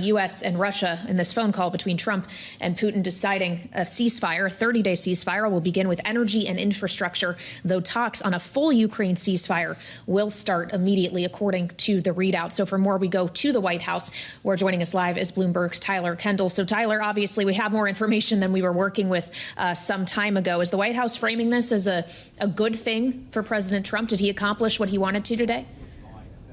U.S. and Russia in this phone call between Trump and Putin deciding a ceasefire. A 30-day ceasefire will begin with energy and infrastructure, though talks on a full Ukraine ceasefire will start immediately, according to the readout. So for more, we go to the White House, where joining us live is Bloomberg's Tyler Kendall. So Tyler, obviously we have more information than we were working with some time ago. Is the White House framing this as a good thing for President Trump? Did he accomplish what he wanted to today?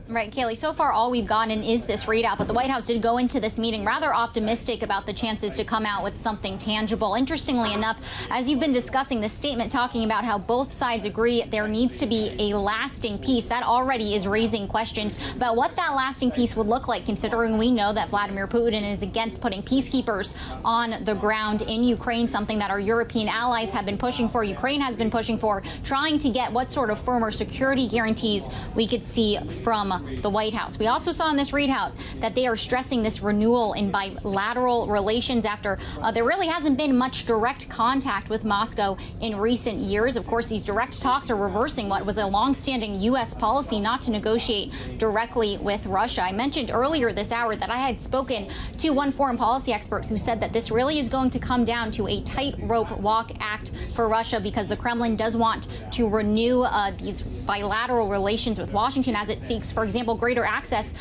Right, Kaylee, so far all we've gotten is this readout, but the White House did go into this meeting rather optimistic about the chances to come out with something tangible. Interestingly enough, as you've been discussing this statement talking about how both sides agree there needs to be a lasting peace, that already is raising questions about what that lasting peace would look like, considering we know that Vladimir Putin is against putting peacekeepers on the ground in Ukraine, something that our European allies have been pushing for, Ukraine has been pushing for, trying to get what sort of firmer security guarantees we could see from the White House. We also saw in this readout that they are stressing this renewal in bilateral relations after there really hasn't been much direct contact with Moscow in recent years. Of course, these direct talks are reversing what was a longstanding U.S. policy not to negotiate directly with Russia. I mentioned earlier this hour that I had spoken to one foreign policy expert who said that this really is going to come down to a tightrope walk act for Russia, because the Kremlin does want to renew these bilateral relations with Washington as it seeks, for example, greater access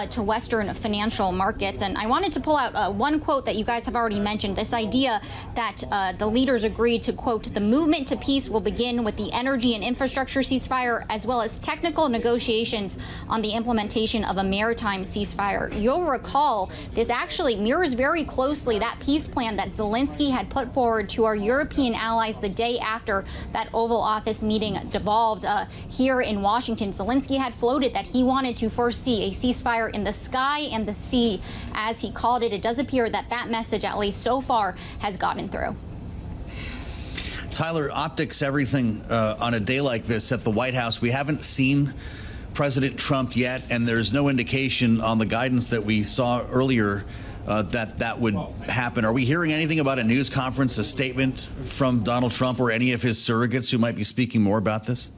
to Western financial markets. And I wanted to pull out one quote that you guys have already mentioned, this idea that the leaders agreed to, quote, the movement to peace will begin with the energy and infrastructure ceasefire, as well as technical negotiations on the implementation of a maritime ceasefire. You'll recall this actually mirrors very closely that peace plan that Zelensky had put forward to our European allies the day after that Oval Office meeting devolved here in Washington. Zelensky had floated that he wanted to first see a ceasefire in the sky and the sea, as he called it. It does appear that that message, at least so far, has gotten through. Tyler, optics everything on a day like this at the White House. We haven't seen President Trump yet, and there's no indication on the guidance that we saw earlier that would happen. Are we hearing anything about a news conference, a statement from Donald Trump or any of his surrogates who might be speaking more about this?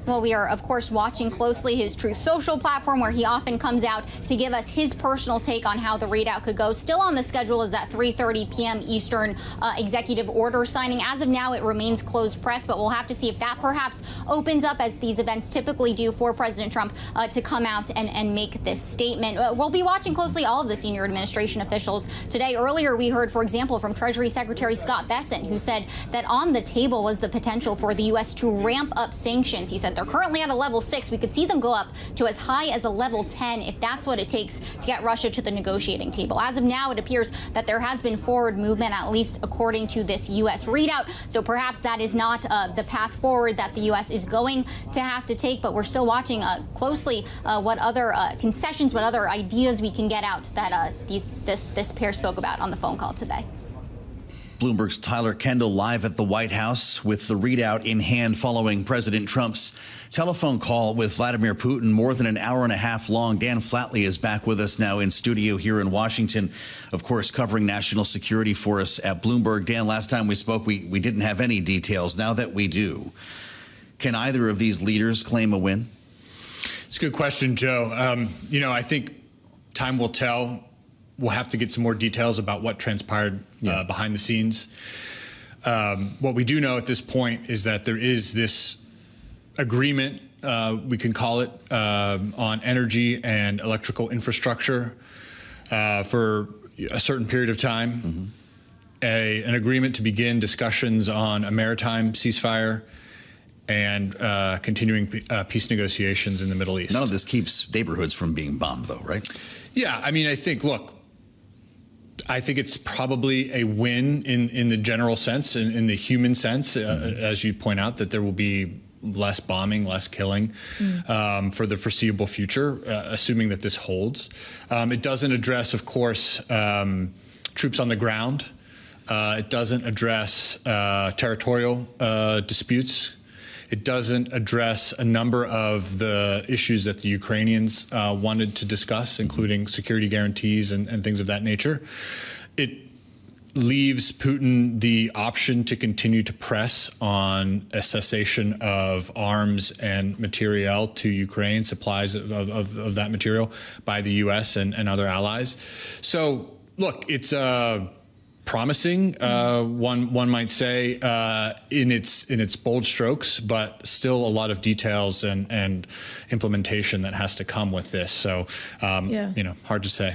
Well, we are, of course, watching closely his Truth Social platform, where he often comes out to give us his personal take on how the readout could go. Still on the schedule is that 3:30 p.m. Eastern executive order signing. As of now, it remains closed press, but we'll have to see if that perhaps opens up, as these events typically do, for President Trump to come out and make this statement. We'll be watching closely all of the senior administration officials today. Earlier, we heard, for example, from Treasury Secretary Scott Bessent, who said that on the table was the potential for the U.S. to ramp up sanctions. He said they're currently at a level 6. We could see them go up to as high as a level 10 if that's what it takes to get Russia to the negotiating table. As of now, it appears that there has been forward movement, at least according to this U.S. readout. So perhaps that is not the path forward that the U.S. is going to have to take, but we're still watching closely what other concessions, what other ideas we can get out that this pair spoke about on the phone call today. Bloomberg's Tyler Kendall live at the White House with the readout in hand following President Trump's telephone call with Vladimir Putin, more than an hour and a half long. Dan Flatley is back with us now in studio here in Washington, of course, covering national security for us at Bloomberg. Dan, last time we spoke, we didn't have any details. Now that we do, can either of these leaders claim a win? It's a good question, Joe. I think time will tell. We'll have to get some more details about what transpired behind the scenes. What we do know at this point is that there is this agreement, we can call it, on energy and electrical infrastructure for a certain period of time, an agreement to begin discussions on a maritime ceasefire, and continuing peace negotiations in the Middle East. None of this keeps neighborhoods from being bombed, though, right? Yeah, I mean, I think it's probably a win in the general sense, in the human sense, as you point out, that there will be less bombing, less killing for the foreseeable future, assuming that this holds. It doesn't address, of course, troops on the ground. It doesn't address territorial disputes. It doesn't address a number of the issues that the Ukrainians wanted to discuss, including security guarantees and things of that nature. It leaves Putin the option to continue to press on a cessation of arms and materiel to Ukraine, supplies of that material by the U.S. and other allies. So, look, it's promising, one might say, in its bold strokes, but still a lot of details and implementation that has to come with this. So, hard to say.